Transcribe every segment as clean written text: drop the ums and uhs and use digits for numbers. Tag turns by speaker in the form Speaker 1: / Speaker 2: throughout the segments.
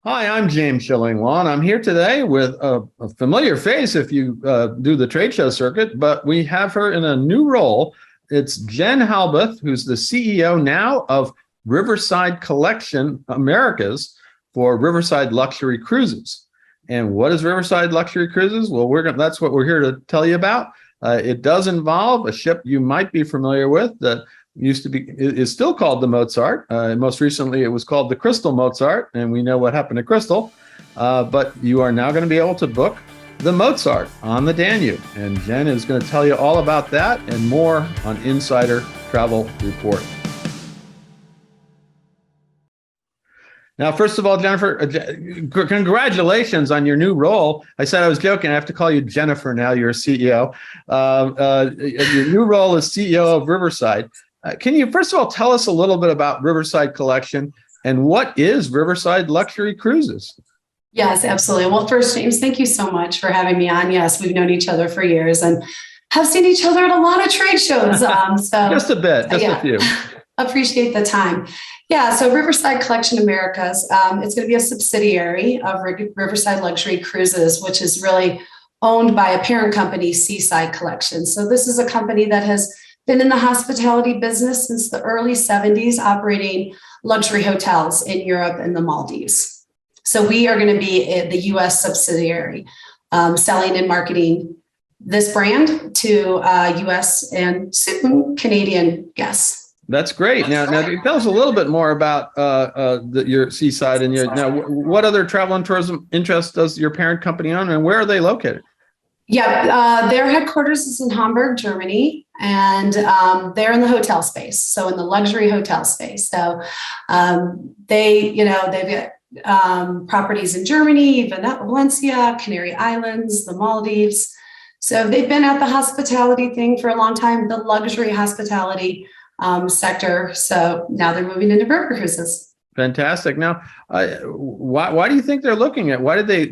Speaker 1: Hi, I'm James Shillinglaw, and I'm here today with a familiar face if you do the trade show circuit, but we have her in a new role. It's Jen Halbeth, who's the CEO now of Riverside Collection Americas for Riverside Luxury Cruises. And what is Riverside Luxury Cruises? Well, that's what we're here to tell you about. It does involve a ship you might be familiar with that is still called the Mozart. Most recently, it was called the Crystal Mozart, and we know what happened to Crystal. But you are now going to be able to book the Mozart on the Danube. And Jen is going to tell you all about that and more on Insider Travel Report. Now, first of all, Jennifer, congratulations on your new role. I said I was joking. I have to call you Jennifer now. You're a CEO. Your new role as CEO of Riverside. Can you, first of all, tell us a little bit about Riverside Collection and what is Riverside Luxury Cruises?
Speaker 2: Yes, absolutely. Well, first, James, thank you so much for having me on. Yes, we've known each other for years and have seen each other at a lot of trade shows.
Speaker 1: Just a bit, just a few.
Speaker 2: Appreciate the time. Yeah, so Riverside Collection Americas, it's going to be a subsidiary of Riverside Luxury Cruises, which is really owned by a parent company, Seaside Collection. So this is a company that has been in the hospitality business since the early 70s, operating luxury hotels in Europe and the Maldives. So we are going to be the U.S. subsidiary, selling and marketing this brand to U.S. and certain Canadian guests.
Speaker 1: That's great. Now tell us a little bit more about your Seaside and what other travel and tourism interests does your parent company own, and where are they located?
Speaker 2: Yeah, their headquarters is in Hamburg, Germany, and they're in the hotel space, so in the luxury hotel space. So they've got properties in Germany, Valencia, Canary Islands, the Maldives. So they've been at the hospitality thing for a long time, the luxury hospitality sector. So now they're moving into river cruises.
Speaker 1: Fantastic. Now, why do you think they're looking at? Why did they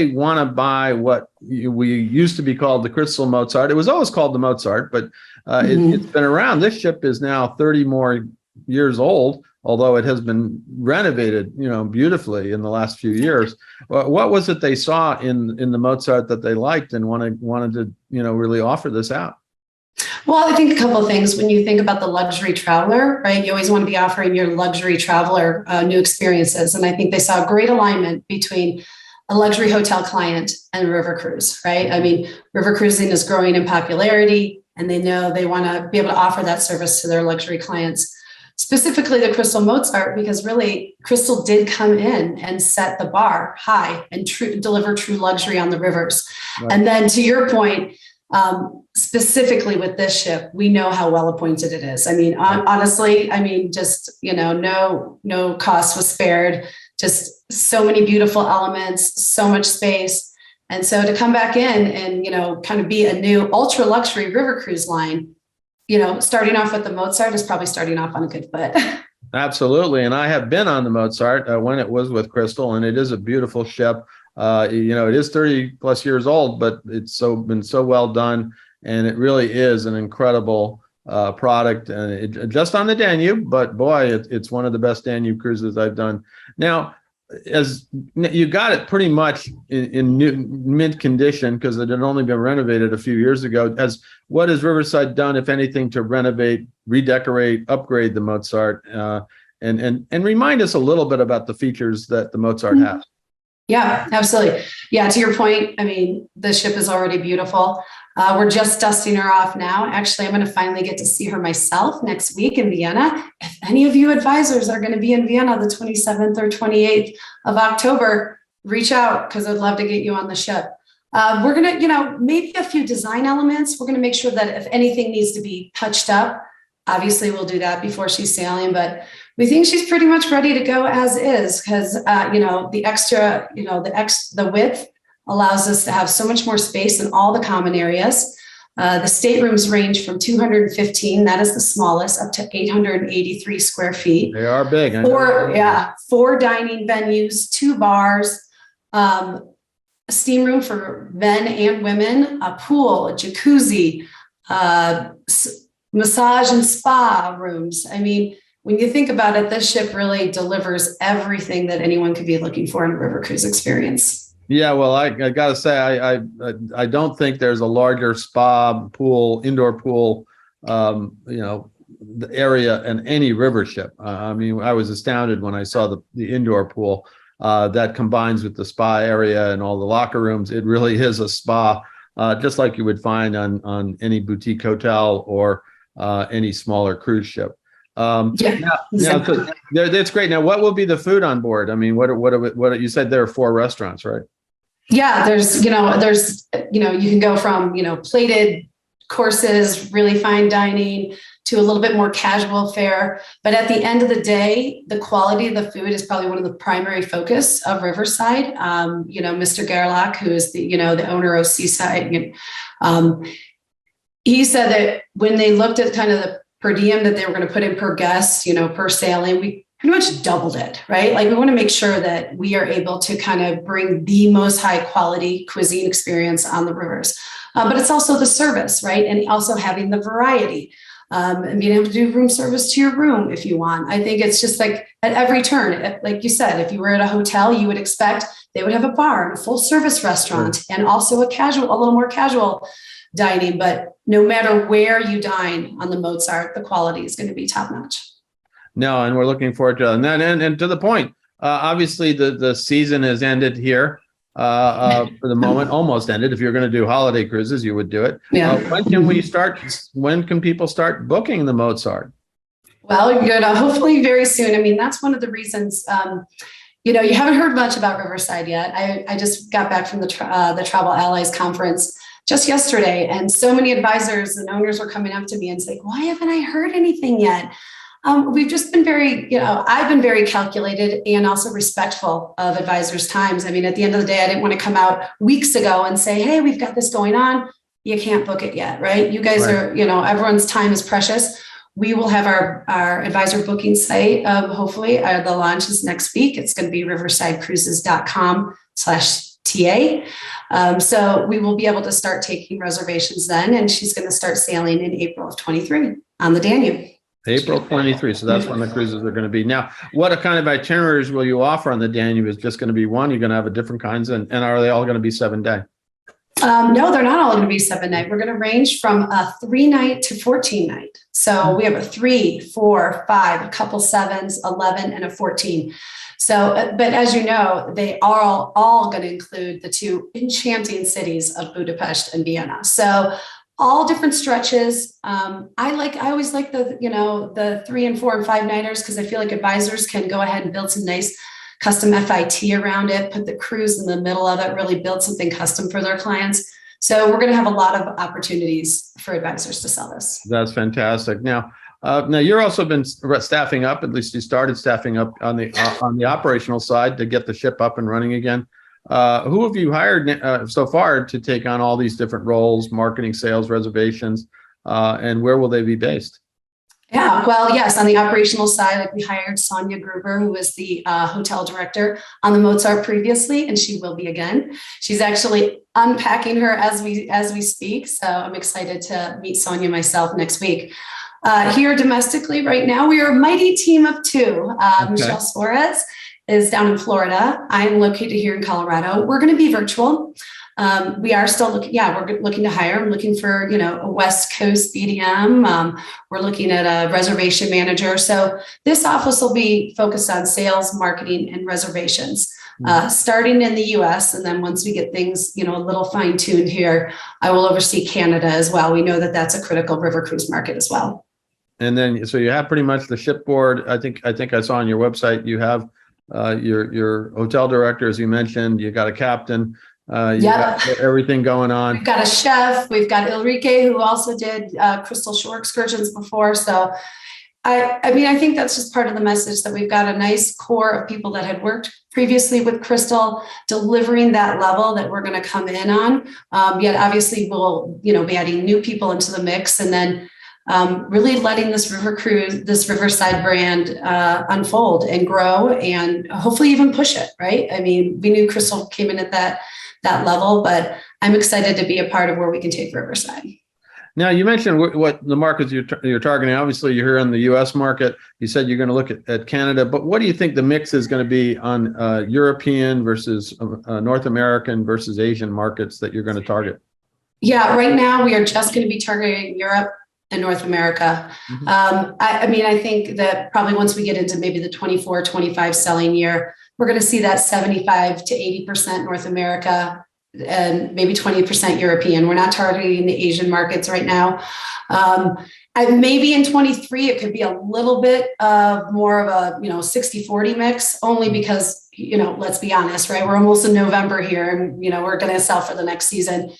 Speaker 1: want to buy what we used to be called the Crystal Mozart? It was always called the Mozart, but it's been around. This ship is now 30 more years old, although it has been renovated, beautifully in the last few years. What was it they saw in the Mozart that they liked and wanted to, really offer this out?
Speaker 2: Well, I think a couple of things. When you think about the luxury traveler, right, you always want to be offering your luxury traveler new experiences. And I think they saw a great alignment between a luxury hotel client and river cruise, right? I mean, river cruising is growing in popularity, and they know they want to be able to offer that service to their luxury clients, specifically the Crystal Mozart, because really Crystal did come in and set the bar high and deliver true luxury on the rivers. Right. And then to your point, specifically with this ship, we know how well appointed it is. I mean, honestly, just, no cost was spared, just so many beautiful elements, so much space. And so to come back in and, kind of be a new ultra luxury river cruise line, starting off with the Mozart is probably starting off on a good foot.
Speaker 1: Absolutely. And I have been on the Mozart when it was with Crystal, and it is a beautiful ship. It is 30 plus years old, but it's been so well done, and it really is an incredible product. And just on the Danube, but boy, it's one of the best Danube cruises I've done. Now, as you got it pretty much in mint condition because it had only been renovated a few years ago. What has Riverside done, if anything, to renovate, redecorate, upgrade the Mozart, and remind us a little bit about the features that the Mozart has?
Speaker 2: Yeah, absolutely. Yeah, to your point, the ship is already beautiful. We're just dusting her off now. Actually, I'm going to finally get to see her myself next week in Vienna. If any of you advisors are going to be in Vienna the 27th or 28th of October, reach out because I'd love to get you on the ship. We're going to, maybe a few design elements. We're going to make sure that if anything needs to be touched up, obviously we'll do that before she's sailing, but we think she's pretty much ready to go as is because, the extra, the width allows us to have so much more space in all the common areas. The staterooms range from 215, that is the smallest, up to 883 square feet.
Speaker 1: They are big.
Speaker 2: Four dining venues, 2 bars, a steam room for men and women, a pool, a jacuzzi, massage and spa rooms. when you think about it, this ship really delivers everything that anyone could be looking for in a river cruise experience.
Speaker 1: Yeah, well, I gotta say, I don't think there's a larger spa pool, indoor pool, the area in any river ship. I mean, I was astounded when I saw the indoor pool that combines with the spa area and all the locker rooms. It really is a spa, just like you would find on any boutique hotel or any smaller cruise ship. So that's great. Now, what will be the food on board? I mean, what you said there are 4 restaurants, right?
Speaker 2: Yeah, there's you can go from, plated courses, really fine dining, to a little bit more casual fare. But at the end of the day, the quality of the food is probably one of the primary focus of Riverside. Mr. Gerlach, who is the owner of Seaside, he said that when they looked at kind of the per diem that they were going to put in per guest, per sailing, we pretty much doubled it, right? Like, we want to make sure that we are able to kind of bring the most high quality cuisine experience on the rivers. But it's also the service, right? And also having the variety, and being able to do room service to your room if you want. I think it's just like at every turn, like you said, if you were at a hotel, you would expect they would have a bar and a full service restaurant, and also a little more casual dining. But no matter where you dine on the Mozart, the quality is going to be top notch.
Speaker 1: No, and we're looking forward to it. And to the point, obviously the season has ended here for the moment, almost ended. If you're going to do holiday cruises, you would do it.
Speaker 2: Yeah.
Speaker 1: When can people start booking the Mozart?
Speaker 2: Well, hopefully very soon. I mean, that's one of the reasons, you haven't heard much about Riverside yet. I just got back from the Travel Allies conference just yesterday, and so many advisors and owners were coming up to me and saying, why haven't I heard anything yet? We've just been I've been very calculated and also respectful of advisors' times. I mean, at the end of the day, I didn't want to come out weeks ago and say, hey, we've got this going on. You can't book it yet, right? You guys are, everyone's time is precious. We will have our advisor booking site. Hopefully the launch is next week. It's going to be riversidecruises.com/TA. So we will be able to start taking reservations then. And she's going to start sailing in April of 23 on the Danube.
Speaker 1: April 23. So that's when the cruises are going to be. Now, what kind of itineraries will you offer on the Danube? Is just going to be one? You're going to have a different kinds, and are they all going to be 7-day?
Speaker 2: No, they're not all going to be 7-night. We're going to range from a 3-night to 14-night. So we have a 3, 4, 5, a couple 7s, 11, and a 14. So, but as you know, they are all going to include the 2 enchanting cities of Budapest and Vienna. So all different stretches. I always like the 3 and 4 and 5-nighters, because I feel like advisors can go ahead and build some nice custom FIT around it, put the cruise in the middle of it, really build something custom for their clients. So we're going to have a lot of opportunities for advisors to sell this. That's
Speaker 1: fantastic. Now you're also been staffing up. At least you started staffing up on the operational side to get the ship up and running again. Who have you hired so far to take on all these different roles, marketing, sales, reservations, and where will they be based?
Speaker 2: Yeah, well, yes, on the operational side, like we hired Sonia Gruber, who was the hotel director on the Mozart previously, and she will be again. She's actually unpacking her as we speak, so I'm excited to meet Sonia myself next week. Here domestically, right now, we are a mighty team of 2. Okay. Michelle Suarez is down in Florida. I'm located here in Colorado. We're going to be virtual. We are still looking, we're looking to hire. I'm looking for, a West Coast BDM. We're looking at a reservation manager. So this office will be focused on sales, marketing, and reservations, starting in the US. And then once we get things, a little fine tuned here, I will oversee Canada as well. We know that that's a critical river cruise market as well.
Speaker 1: And then, so you have pretty much the shipboard. I think I saw on your website, you have your hotel director, as you mentioned, you got a captain. Got everything going on.
Speaker 2: We've got a chef. We've got Ulrike, who also did Crystal Shore excursions before. So I think that's just part of the message, that we've got a nice core of people that had worked previously with Crystal, delivering that level that we're going to come in on. Yet obviously we'll, be adding new people into the mix, and then really letting this Riverside brand unfold and grow, and hopefully even push it, right? I mean, we knew Crystal came in at that level, but I'm excited to be a part of where we can take Riverside.
Speaker 1: Now, you mentioned what the markets you're targeting. Obviously, you're here in the U.S. market. You said you're going to look at Canada, but what do you think the mix is going to be on European versus North American versus Asian markets that you're going to target?
Speaker 2: Yeah, right now we are just going to be targeting Europe and North America. I mean, I think that probably once we get into maybe the 24, 25 selling year, we're going to see that 75 to 80% North America and maybe 20% European. We're not targeting the Asian markets right now. Maybe in 23, it could be a little bit more of a, 60-40 mix, only because, let's be honest, right? We're almost in November here and, we're going to sell for the next season.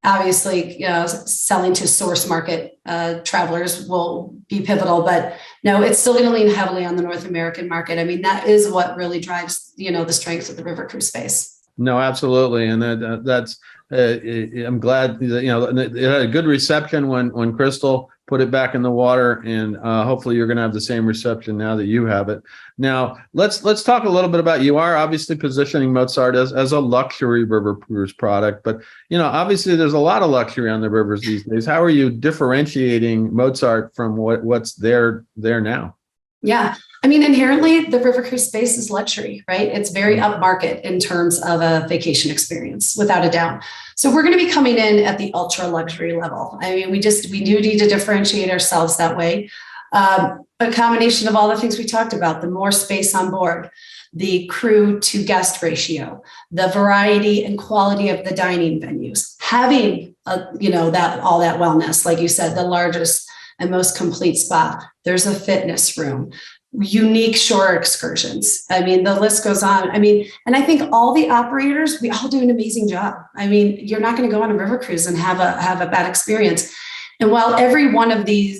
Speaker 2: Obviously, selling to source market travelers will be pivotal, but no, it's still going to lean heavily on the North American market. I mean, that is what really drives, the strength of the river cruise space.
Speaker 1: No, absolutely, and that's. I'm glad that, it had a good reception when Crystal put it back in the water, and hopefully you're going to have the same reception now that you have it. Now, let's talk a little bit about, you are obviously positioning Mozart as a luxury river cruise product, but obviously there's a lot of luxury on the rivers these days. How are you differentiating Mozart from what's there now?
Speaker 2: Yeah. I mean, inherently, the river cruise space is luxury, right? It's very upmarket in terms of a vacation experience, without a doubt. So we're going to be coming in at the ultra luxury level. I mean, we do need to differentiate ourselves that way. A combination of all the things we talked about, the more space on board, the crew to guest ratio, the variety and quality of the dining venues, having that all that wellness, like you said, the largest and most complete spa. There's a fitness room, unique shore excursions. I mean, the list goes on. I mean, and I think all the operators, we all do an amazing job. I mean, you're not going to go on a river cruise and have a bad experience. And while every one of the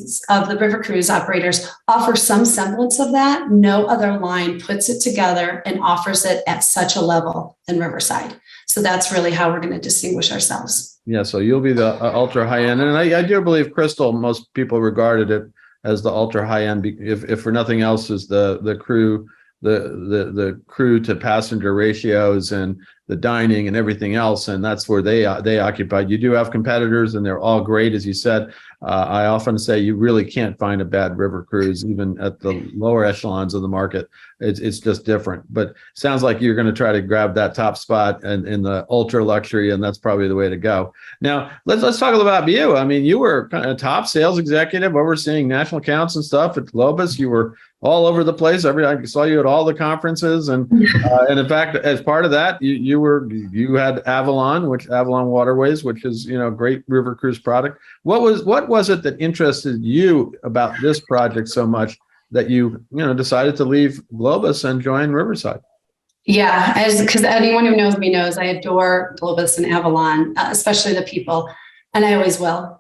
Speaker 2: river cruise operators offers some semblance of that, no other line puts it together and offers it at such a level in Riverside. So that's really how we're going to distinguish ourselves.
Speaker 1: Yeah, so you'll be the ultra high end, and I do believe Crystal, most people regarded it as the ultra high end, if for nothing else, is the crew, the crew to passenger ratios and the dining and everything else, and that's where they occupied. You do have competitors, and they're all great, as you said. I often say you really can't find a bad river cruise, even at the lower echelons of the market. It's just different. But sounds like you're going to try to grab that top spot in the ultra luxury, and that's probably the way to go. Now, let's talk a little about you. I mean, you were kind of top sales executive overseeing national accounts and stuff at Globus. You were all over the place. I saw you at all the conferences, and in fact, as part of that, you had Avalon Waterways, which is great river cruise product. What was it that interested you about this project so much that you decided to leave Globus and join Riverside?
Speaker 2: Yeah, because anyone who knows me knows I adore Globus and Avalon, especially the people, and I always will.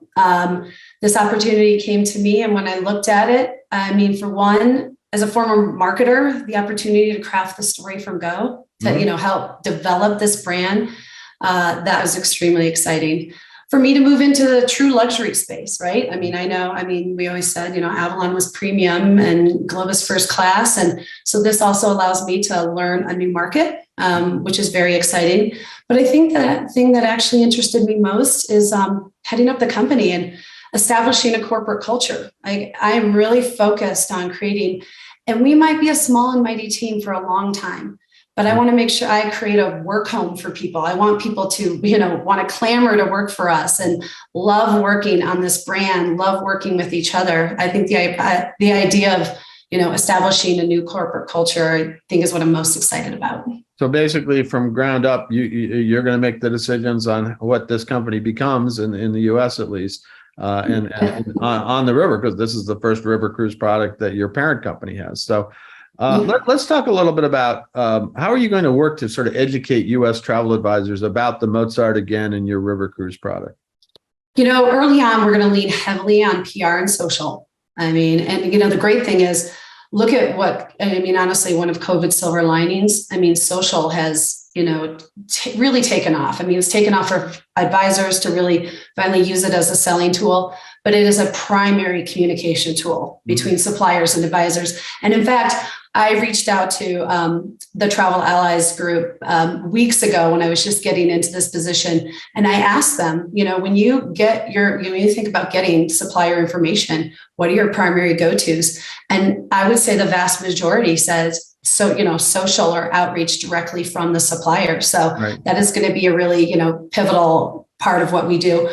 Speaker 2: This opportunity came to me, and when I looked at it, I mean, for one, as a former marketer, the opportunity to craft the story from go to help develop this brand, that was extremely exciting. For me to move into the true luxury space, right? I mean, we always said, Avalon was premium and Globus first class. And so this also allows me to learn a new market, which is very exciting. But I think that thing that actually interested me most is heading up the company and establishing a corporate culture. I am really focused on creating, and we might be a small and mighty team for a long time, but I want to make sure I create a work home for people. I want people to, want to clamor to work for us and love working on this brand, love working with each other. I think the idea of, establishing a new corporate culture, I think is what I'm most excited about.
Speaker 1: So basically, from ground up, you're going to make the decisions on what this company becomes in the U.S. at least, and on the river, because this is the first river cruise product that your parent company has. So. Let's talk a little bit about how are you going to work to sort of educate U.S. travel advisors about the Mozart again and your river cruise product?
Speaker 2: Early on, we're going to lean heavily on PR and social. I mean, and the great thing is, look at honestly, one of COVID's silver linings. I mean, social has, really taken off. I mean, it's taken off for advisors to really finally use it as a selling tool, but it is a primary communication tool between suppliers and advisors. And in fact, I reached out to the Travel Allies group weeks ago when I was just getting into this position. And I asked them, when you think about getting supplier information, what are your primary go-tos? And I would say the vast majority says, social or outreach directly from the supplier. So that is going to be a really, pivotal part of what we do.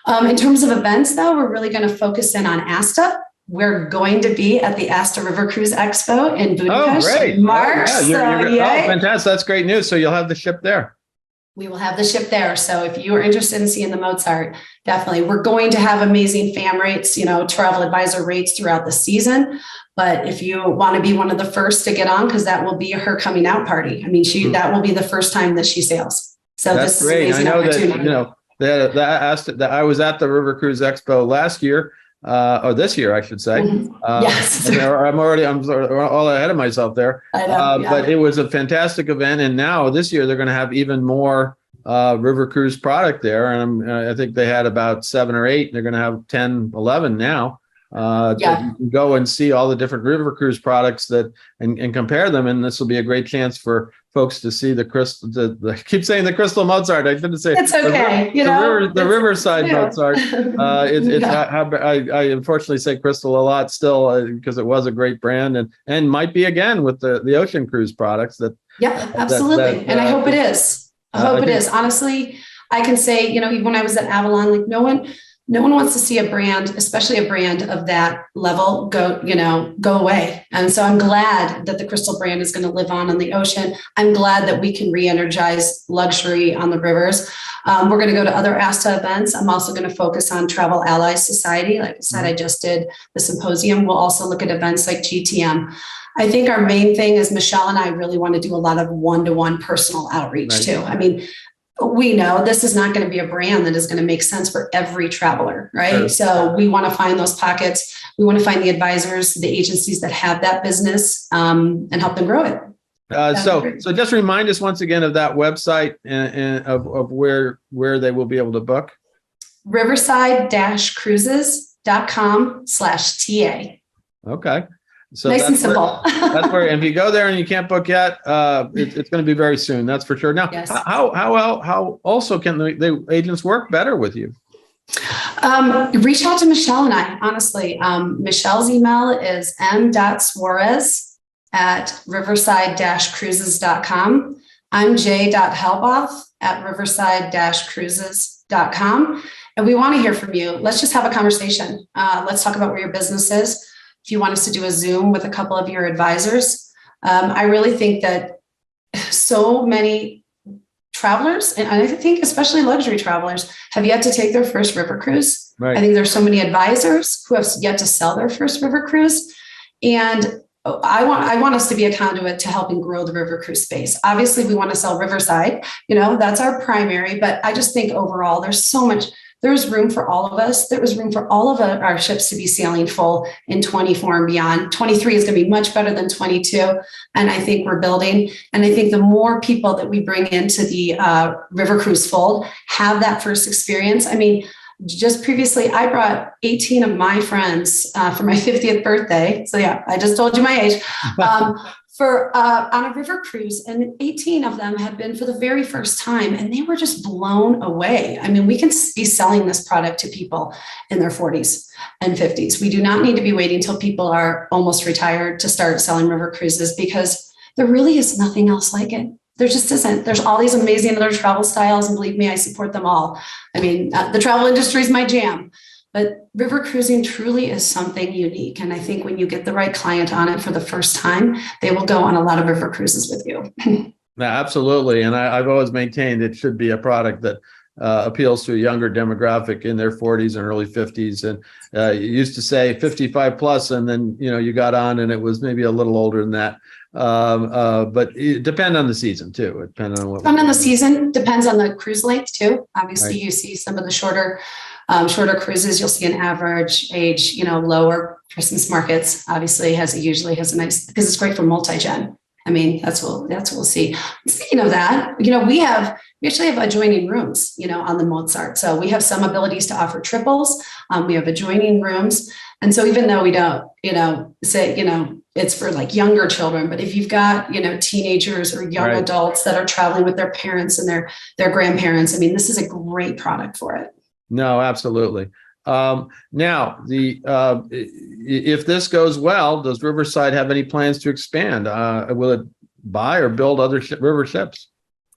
Speaker 2: In terms of events, though, we're really going to focus in on ASTA. We're going to be at the ASTA River Cruise Expo in Budapest in March.
Speaker 1: Fantastic. That's great news. So you'll have the ship there.
Speaker 2: We will have the ship there. So if you are interested in seeing the Mozart, definitely. We're going to have amazing FAM rates, travel advisor rates throughout the season. But if you want to be one of the first to get on, because that will be her coming out party. I mean, that will be the first time that she sails. So
Speaker 1: that's
Speaker 2: this
Speaker 1: great.
Speaker 2: is an opportunity.
Speaker 1: That I was at the River Cruise Expo last year. Or this year, I should say.
Speaker 2: Yes.
Speaker 1: I'm sort of all ahead of myself there.
Speaker 2: I know,
Speaker 1: But it was a fantastic event. And now this year, they're going to have even more River Cruise product there. And I think they had about 7 or 8. They're going to have 10, 11 now. You can go and see all the different River Cruise products and compare them. And this will be a great chance for folks to see the I keep saying the Crystal Mozart. I shouldn't say
Speaker 2: it's okay.
Speaker 1: The Riverside Mozart. I unfortunately say Crystal a lot still because it was a great brand and might be again with the ocean cruise products that.
Speaker 2: Yeah, absolutely. And I hope it is. I hope it is. Honestly, I can say, even when I was at Avalon, like no one wants to see a brand, especially a brand of that level, go away. And so I'm glad that the Crystal brand is going to live on the ocean. I'm glad that we can re-energize luxury on the rivers. We're going to go to other ASTA events. I'm also going to focus on Travel Allies Society. Like I said, I just did the symposium. We'll also look at events like GTM. I think our main thing is Michelle and I really want to do a lot of one-to-one personal outreach too. I mean, we know this is not going to be a brand that is going to make sense for every traveler, right? Sure. So we want to find those pockets. We want to find the advisors, the agencies that have that business and help them grow it.
Speaker 1: So just remind us once again of that website and of where they will be able to book.
Speaker 2: Riverside-cruises.com/TA.
Speaker 1: Okay. So
Speaker 2: nice and simple.
Speaker 1: That's where, if you go there and you can't book yet, it's going to be very soon. That's for sure. Now, yes. How also can the agents work better with you?
Speaker 2: Reach out to Michelle and I, honestly. Michelle's email is m.suarez@riverside-cruises.com. I'm j.helboth@riverside-cruises.com. And we want to hear from you. Let's just have a conversation. Let's talk about where your business is. If you want us to do a Zoom with a couple of your advisors, I really think that so many travelers, and I think especially luxury travelers, have yet to take their first river cruise. Right. I think there's so many advisors who have yet to sell their first river cruise. And I want us to be a conduit to helping grow the river cruise space. Obviously, we want to sell Riverside, that's our primary, but I just think overall there's room for all of us. There was room for all of our ships to be sailing full in 24 and beyond. 23 is going to be much better than 22. And I think we're building. And I think the more people that we bring into the river cruise fold have that first experience. I mean, just previously, I brought 18 of my friends for my 50th birthday. So yeah, I just told you my age. On a river cruise, and 18 of them had been for the very first time, and they were just blown away. I mean, we can be selling this product to people in their 40s and 50s. We do not need to be waiting until people are almost retired to start selling river cruises, because there really is nothing else like it. There just isn't. There's all these amazing other travel styles, and believe me, I support them all. I mean, the travel industry is my jam. But river cruising truly is something unique. And I think when you get the right client on it for the first time, they will go on a lot of river cruises with you.
Speaker 1: No, absolutely. And I've always maintained it should be a product that appeals to a younger demographic in their 40s and early 50s. And you used to say 55 plus, and then, you got on and it was maybe a little older than that. But it depends on the season too. Depends on the season,
Speaker 2: depends on the cruise length too. Obviously, right. You see some of the shorter cruises, you'll see an average age, lower. Christmas markets obviously usually has a nice, because it's great for multi-gen. I mean, that's what we'll see. Speaking of that, we actually have adjoining rooms, on the Mozart. So we have some abilities to offer triples. We have adjoining rooms. And so even though we don't, say, it's for like younger children. But if you've got, teenagers or young
Speaker 1: Right.
Speaker 2: adults that are traveling with their parents and their grandparents, I mean, this is a great product for it.
Speaker 1: No, absolutely. Now, if this goes well, does Riverside have any plans to expand? Will it buy or build other river ships?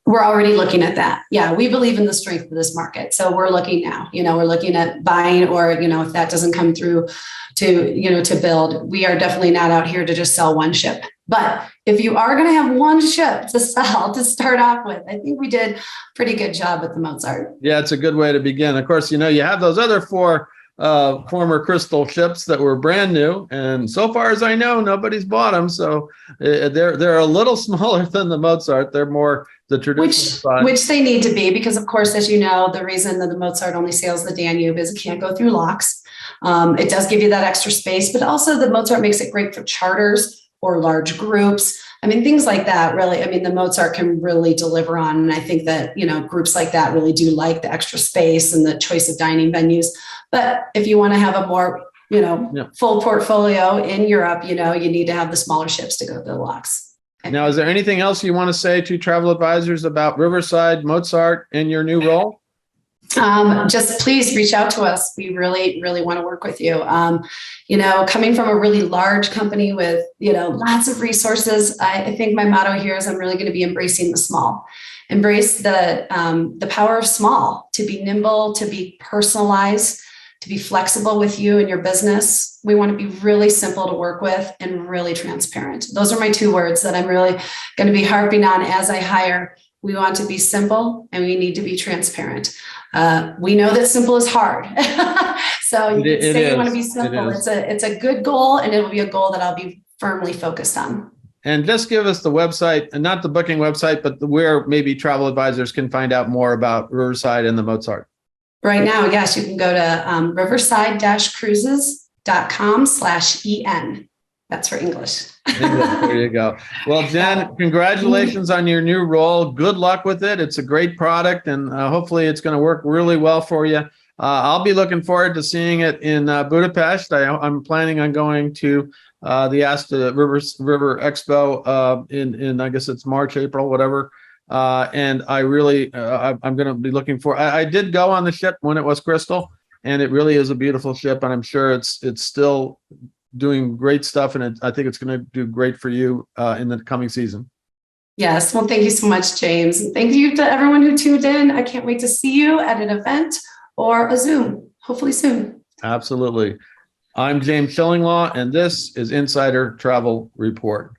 Speaker 2: We're already looking at that. Yeah, we believe in the strength of this market. So we're looking now, we're looking at buying, or, if that doesn't come through to build, we are definitely not out here to just sell one ship. But if you are going to have one ship to sell to start off with, I think we did a pretty good job with the Mozart.
Speaker 1: Yeah, it's a good way to begin. Of course, you have those other 4 former Crystal ships that were brand new, and so far as I know, nobody's bought them. So they're a little smaller than the Mozart. They're more the traditional side.
Speaker 2: Which they need to be, because of course, as you know, the reason that the Mozart only sails the Danube is it can't go through locks. It does give you that extra space, but also the Mozart makes it great for charters or large groups. I mean, things like that, really. I mean, the Mozart can really deliver on. And I think that, groups like that really do like the extra space and the choice of dining venues. But if you want to have a more, full portfolio in Europe, you need to have the smaller ships to go to the locks.
Speaker 1: Now, is there anything else you want to say to travel advisors about Riverside, Mozart, and your new role?
Speaker 2: Just please reach out to us. We really, really want to work with you. Coming from a really large company with, lots of resources, I think my motto here is I'm really going to be embracing the small. Embrace the power of small, to be nimble, to be personalized, to be flexible with you and your business. We want to be really simple to work with and really transparent. Those are my 2 words that I'm really going to be harping on as I hire. We want to be simple and we need to be transparent. We know that simple is hard. So you say you want to be simple. It's a good goal, and it'll be a goal that I'll be firmly focused on.
Speaker 1: And just give us the website, and not the booking website, but where maybe travel advisors can find out more about Riverside and the Mozart.
Speaker 2: Right now, yes, you can go to riverside-cruises.com/en. That's for English.
Speaker 1: There you go. Well, Jen, congratulations on your new role. Good luck with it. It's a great product, and hopefully it's going to work really well for you. I'll be looking forward to seeing it in Budapest. I'm planning on going to the Asta River Expo in I guess it's March, April, whatever. And I really, I'm going to be looking for. I did go on the ship when it was Crystal, and it really is a beautiful ship, and I'm sure it's still doing great stuff, and I think it's going to do great for you in the coming season.
Speaker 2: Yes. Well, thank you so much, James. And thank you to everyone who tuned in. I can't wait to see you at an event or a Zoom, hopefully soon.
Speaker 1: Absolutely. I'm James Shillinglaw, and this is Insider Travel Report.